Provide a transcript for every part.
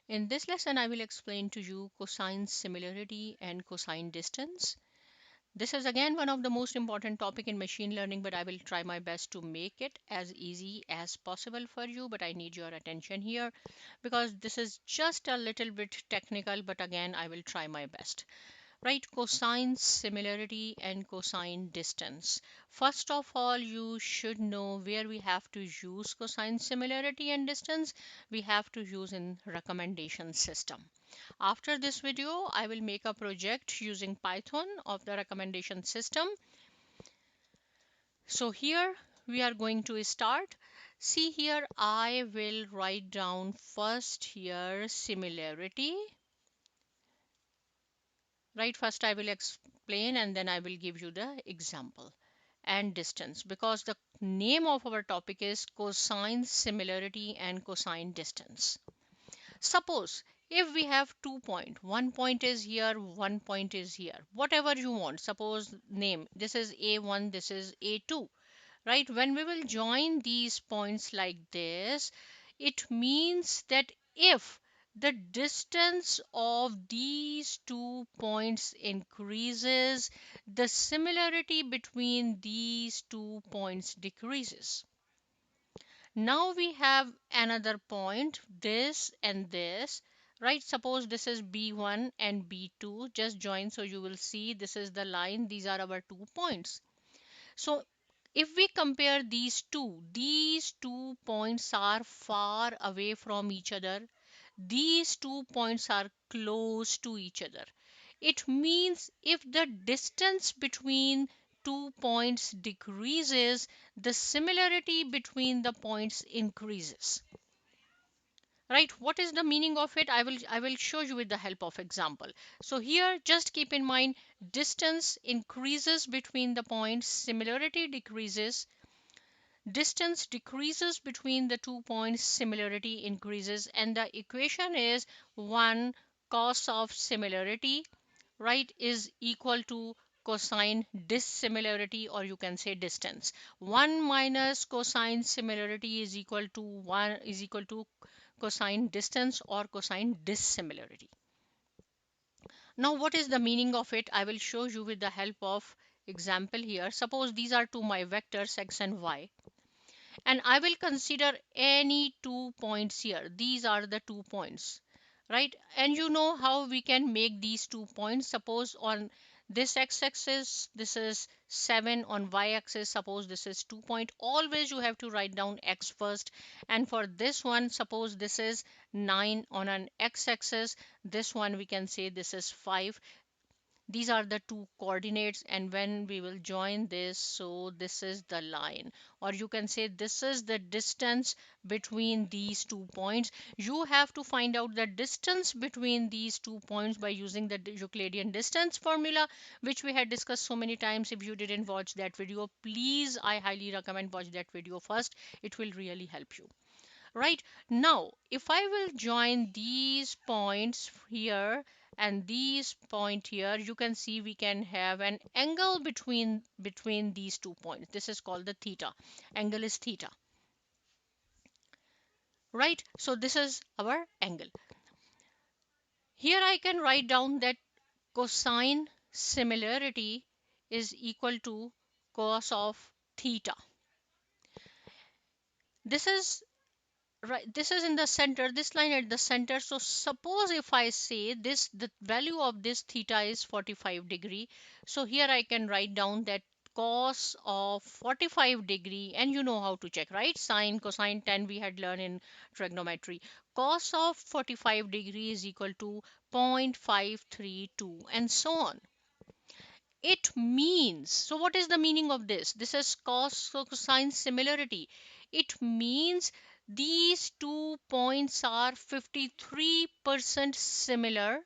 In this lesson, I will explain to you cosine similarity and cosine distance. This is again one of the most important topic in machine learning, but I will try my best to make it as easy as possible for you. But I need your attention here because this is just a little bit technical, but again, I will try my best. Right, cosine similarity and cosine distance. First of all, you should know where we have to use cosine similarity and distance. We have to use in recommendation system. After this video, I will make a project using Python of the recommendation system. So here we are going to start. See here, I will write down first here similarity. Right, first I will explain and then I will give you the example. And distance, because the name of our topic is cosine similarity and cosine distance. Suppose if we have 2 points, one point is here, one point is here, whatever you want. Suppose name, this is A1, this is A2. Right, when we will join these points like this, it means that if the distance of these 2 points increases, the similarity between these 2 points decreases. Now we have another point, this and this. Right, suppose this is B1 and B2, just join, so you will see this is the line, these are our 2 points. So if we compare these two points are far away from each other. These 2 points are close to each other. It means if the distance between 2 points decreases, the similarity between the points increases. Right, what is the meaning of it? I will show you with the help of example. So here just keep in mind, distance increases between the points, similarity decreases. Distance decreases between the 2 points, similarity increases, and the equation is 1 cos of similarity, right, is equal to cosine dissimilarity, or you can say distance. 1 minus cosine similarity is equal to 1 is equal to cosine distance or cosine dissimilarity. Now what is the meaning of it? I will show you with the help of example here. Suppose these are two my vectors x and y, and I will consider any 2 points here. These are the 2 points, right? And you know how we can make these 2 points. Suppose on this x-axis this is 7, on y-axis suppose this is 2 point. Always you have to write down x first, and for this one suppose this is 9 on an x-axis, this one we can say this is 5. These are the two coordinates, and when we will join this, so this is the line, or you can say this is the distance between these 2 points. You have to find out the distance between these 2 points by using the Euclidean distance formula, which we had discussed so many times. If you didn't watch that video, please, I highly recommend watch that video first. It will really help you. Right, now if I will join these points here and these point here, you can see we can have an angle between these 2 points. This is called the theta. Angle is theta. Right, so this is our angle. Here I can write down that cosine similarity is equal to cos of theta. This is right, this is in the center, this line at the center. So suppose if I say this, the value of this theta is 45 degree. So here I can write down that cos of 45 degree, and you know how to check, right? Sine, cosine, tan we had learned in trigonometry. Cos of 45 degree is equal to 0.532 and so on. It means, so what is the meaning of this? This is cos cosine similarity. It means these 2 points are 53% similar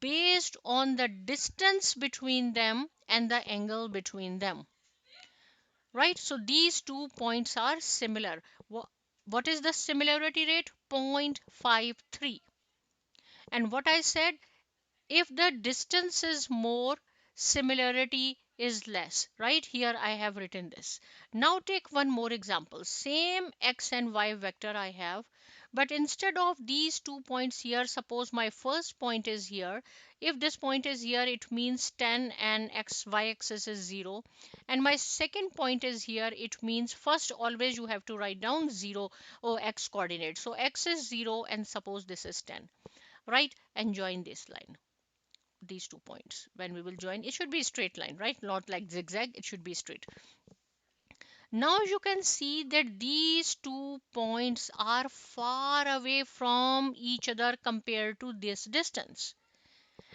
based on the distance between them and the angle between them. Right, so these 2 points are similar. What is the similarity rate? 0.53. And what I said, if the distance is more, similarity is less. Right, here I have written this. Now take one more example. Same x and y vector I have, But instead of these 2 points here, suppose my first point is here. If this point is here, it means 10 and y axis is 0. And my second point is here, it means first always you have to write down 0 or x coordinate. So x is 0 and suppose this is 10, right? And join this line, these 2 points. When we will join, it should be a straight line, right? Not like zigzag, it should be straight. Now you can see that these 2 points are far away from each other compared to this distance.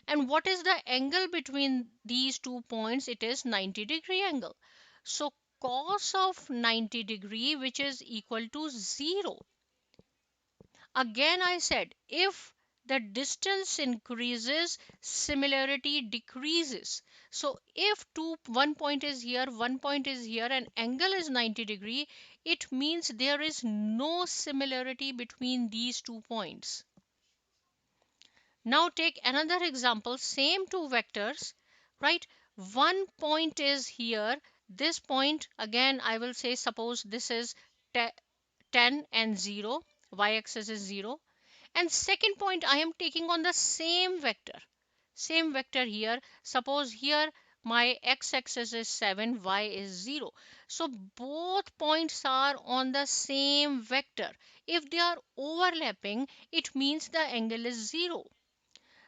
And what is the angle between these 2 points? It is 90-degree angle. So cos of 90 degree, which is equal to 0. Again I said, if the distance increases, similarity decreases. So if 1 point is here, 1 point is here, and angle is 90 degree, it means there is no similarity between these 2 points. Now take another example, same two vectors, right? 1 point is here. This point, again I will say, suppose this is 10 and 0, y-axis is 0. And second point, I am taking on the same vector here. Suppose here my x-axis is 7, y is 0. So both points are on the same vector. If they are overlapping, it means the angle is 0.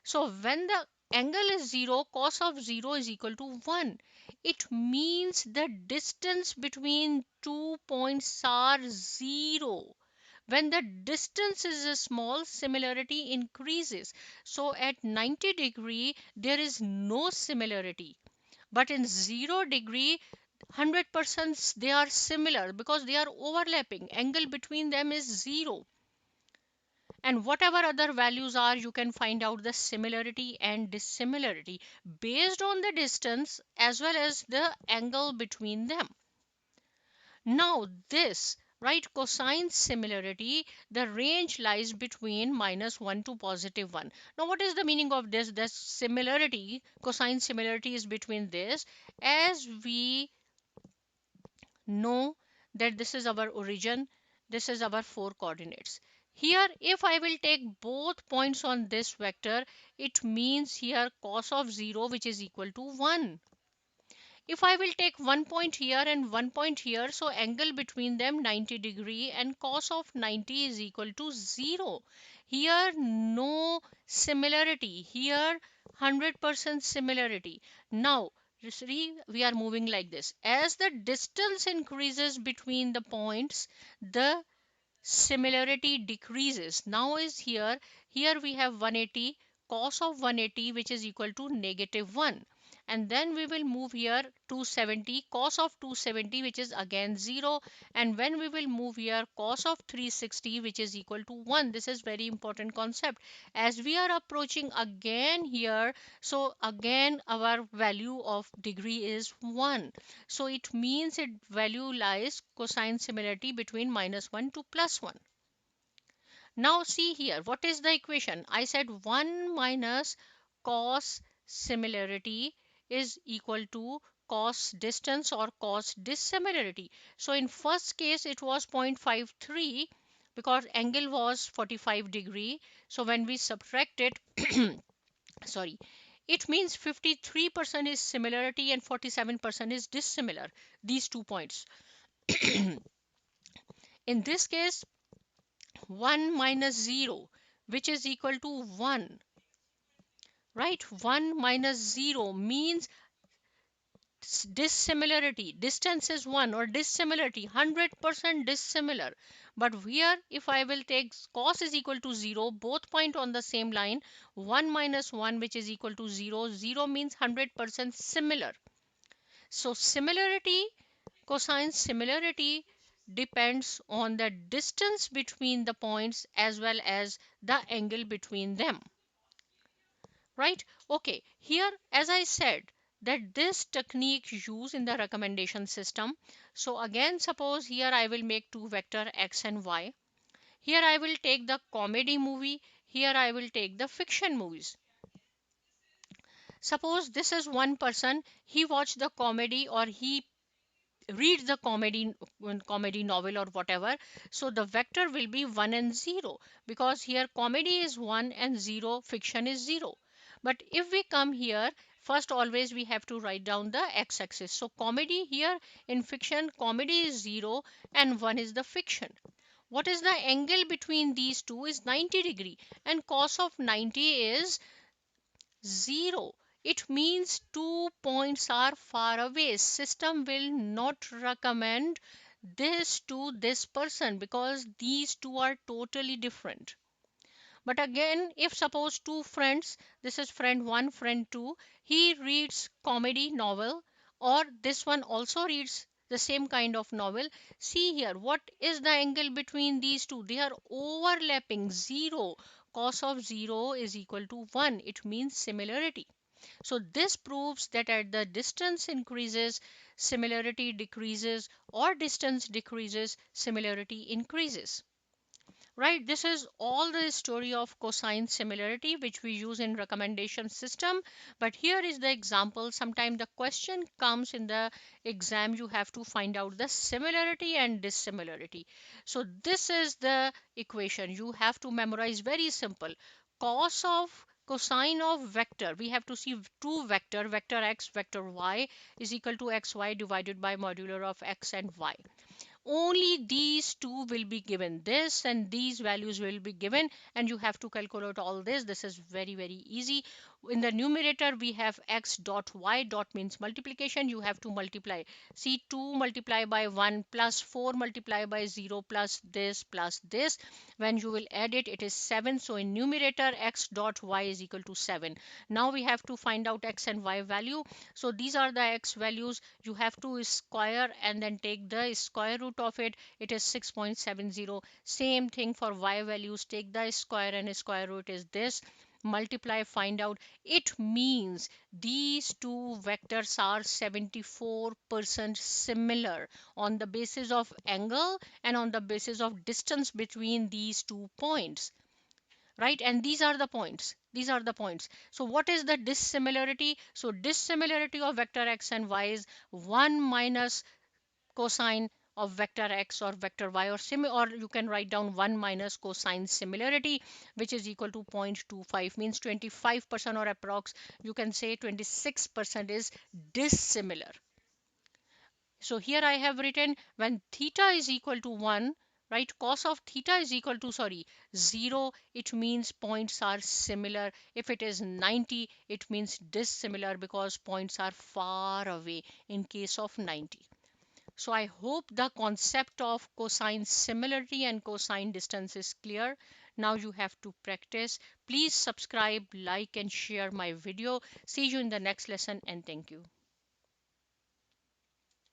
So when the angle is 0, cos of 0 is equal to 1. It means the distance between 2 points are 0. When the distance is small, similarity increases. So at 90 degree, there is no similarity. But in 0 degree, 100% they are similar because they are overlapping. Angle between them is 0. And whatever other values are, you can find out the similarity and dissimilarity based on the distance as well as the angle between them. Now this, right, cosine similarity, the range lies between -1 to +1. Now what is the meaning of this? The similarity, cosine similarity is between this, as we know that this is our origin, this is our 4 coordinates. Here if I will take both points on this vector, it means here cos of 0, which is equal to 1. If I will take 1 point here and 1 point here, so angle between them 90 degree and cos of 90 is equal to 0. Here no similarity, here 100% similarity. Now see, we are moving like this. As the distance increases between the points, the similarity decreases. Now is here we have 180, cos of 180, which is equal to -1. And then we will move here 270, cos of 270, which is again 0. And when we will move here cos of 360, which is equal to 1. This is very important concept. As we are approaching again here, so again our value of degree is 1. So it means it value lies cosine similarity between -1 to +1. Now see here, what is the equation? I said 1 minus cos similarity is equal to cos distance or cos dissimilarity. So in first case it was 0.53 because angle was 45 degree. So when we subtract it, sorry, it means 53% is similarity and 47% is dissimilar, these 2 points. In this case, 1 minus 0, which is equal to 1, right? 1 minus 0 means dissimilarity. Distance is 1 or dissimilarity, 100% dissimilar. But here, if I will take cos is equal to 0, both point on the same line, 1 minus 1, which is equal to 0, 0 means 100% similar. So similarity, cosine similarity depends on the distance between the points as well as the angle between them, right? Okay, here as I said that this technique used in the recommendation system. So again, suppose here I will make two vector x and y. Here I will take the comedy movie, here I will take the fiction movies. Suppose this is one person, he watched the comedy or he reads the comedy novel or whatever. So the vector will be 1 and 0, because here comedy is 1 and 0 fiction is 0. But if we come here, first always we have to write down the x-axis. So comedy here, in fiction comedy is 0 and 1 is the fiction. What is the angle between these two is 90 degree, and cos of 90 is 0. It means 2 points are far away. System will not recommend this to this person because these two are totally different. But again, if suppose two friends, this is friend 1, friend 2, he reads comedy novel, or this one also reads the same kind of novel. See here, what is the angle between these two? They are overlapping, 0. Cos of 0 is equal to 1. It means similarity. So this proves that at the distance increases, similarity decreases, or distance decreases, similarity increases. Right, this is all the story of cosine similarity which we use in recommendation system. But here is the example. Sometimes the question comes in the exam, you have to find out the similarity and dissimilarity. So this is the equation you have to memorize, very simple. Cos of cosine of vector, we have to see two vector, vector x, vector y, is equal to xy divided by modular of x and y. Only these two will be given, this and these values will be given, and you have to calculate all this. This is very easy. In the numerator we have x dot y dot means multiplication, you have to multiply. See, 2 multiply by 1 plus 4 multiply by 0 plus this. When you will add it, it is 7. So in numerator x dot y is equal to 7. Now we have to find out x and y value. So these are the x values. You have to square and then take the square root of it. It is 6.70. Same thing for y values. Take the square and square root is this. Multiply, find out. It means these two vectors are 74% similar on the basis of angle and on the basis of distance between these 2 points. Right, and these are the points. So what is the dissimilarity? So dissimilarity of vector x and y is 1 minus cosine of vector x or vector y, or you can write down 1 minus cosine similarity, which is equal to 0.25, means 25%, or approx you can say 26% is dissimilar. So here I have written, when theta is equal to 1, right, cos of theta is equal to, sorry, 0, it means points are similar. If it is 90, it means dissimilar because points are far away in case of 90. So I hope the concept of cosine similarity and cosine distance is clear. Now you have to practice. Please subscribe, like and share my video. See you in the next lesson, and thank you.